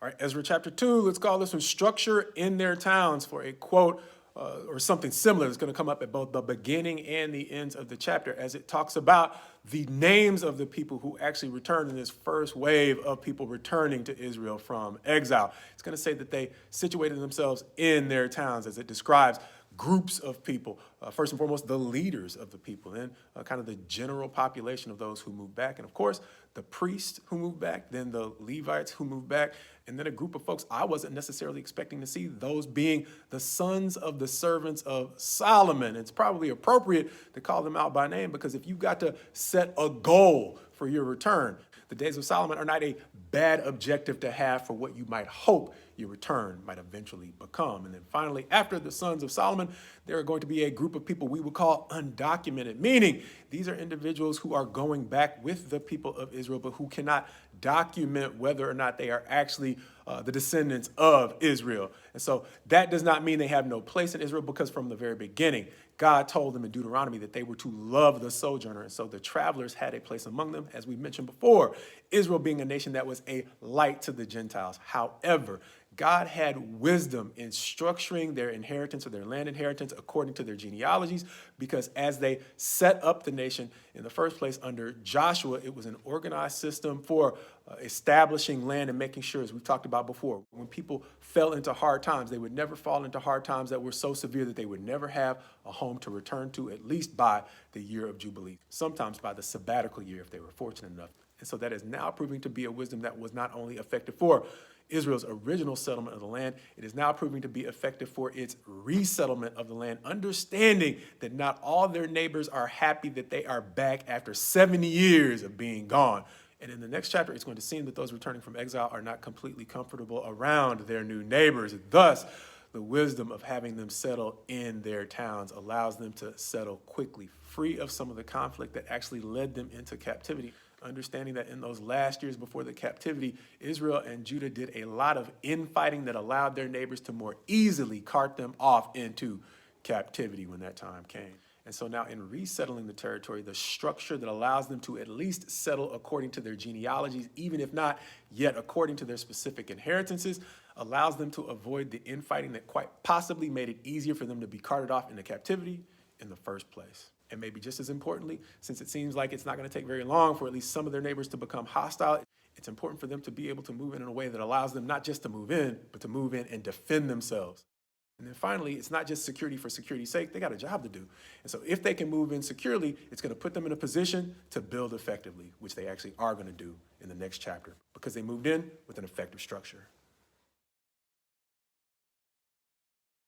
All right, Ezra chapter 2, let's call this one structure in their towns for a quote or something similar that's going to come up at both the beginning and the ends of the chapter as it talks about the names of the people who actually returned in this first wave of people returning to Israel from exile. It's going to say that they situated themselves in their towns as it describes groups of people. First and foremost, the leaders of the people, then kind of the general population of those who moved back. And of course, the priests who moved back, then the Levites who moved back, and then a group of folks I wasn't necessarily expecting to see, those being the sons of the servants of Solomon. It's probably appropriate to call them out by name because if you've got to set a goal for your return, the days of Solomon are not a bad objective to have for what you might hope your return might eventually become. And then finally, after the sons of Solomon, there are going to be a group of people we would call undocumented, meaning these are individuals who are going back with the people of Israel, but who cannot document whether or not they are actually the descendants of Israel. And so that does not mean they have no place in Israel because from the very beginning, God told them in Deuteronomy that they were to love the sojourner. And so the travelers had a place among them, as we mentioned before, Israel being a nation that was a light to the Gentiles. However, God had wisdom in structuring their inheritance or their land inheritance according to their genealogies, because as they set up the nation in the first place under Joshua, it was an organized system for establishing land and making sure, as we've talked about before, when people fell into hard times, they would never fall into hard times that were so severe that they would never have a home to return to, at least by the year of Jubilee, sometimes by the sabbatical year if they were fortunate enough. And so that is now proving to be a wisdom that was not only effective for Israel's original settlement of the land, it is now proving to be effective for its resettlement of the land, understanding that not all their neighbors are happy that they are back after 70 years of being gone. And in the next chapter, it's going to seem that those returning from exile are not completely comfortable around their new neighbors. Thus, the wisdom of having them settle in their towns allows them to settle quickly, free of some of the conflict that actually led them into captivity. Understanding that in those last years before the captivity, Israel and Judah did a lot of infighting that allowed their neighbors to more easily cart them off into captivity when that time came. And so now in resettling the territory, the structure that allows them to at least settle according to their genealogies, even if not yet according to their specific inheritances, allows them to avoid the infighting that quite possibly made it easier for them to be carted off into captivity in the first place. And maybe just as importantly, since it seems like it's not going to take very long for at least some of their neighbors to become hostile, it's important for them to be able to move in a way that allows them not just to move in, but to move in and defend themselves. And then finally, it's not just security for security's sake. They got a job to do. And so if they can move in securely, it's going to put them in a position to build effectively, which they actually are going to do in the next chapter because they moved in with an effective structure.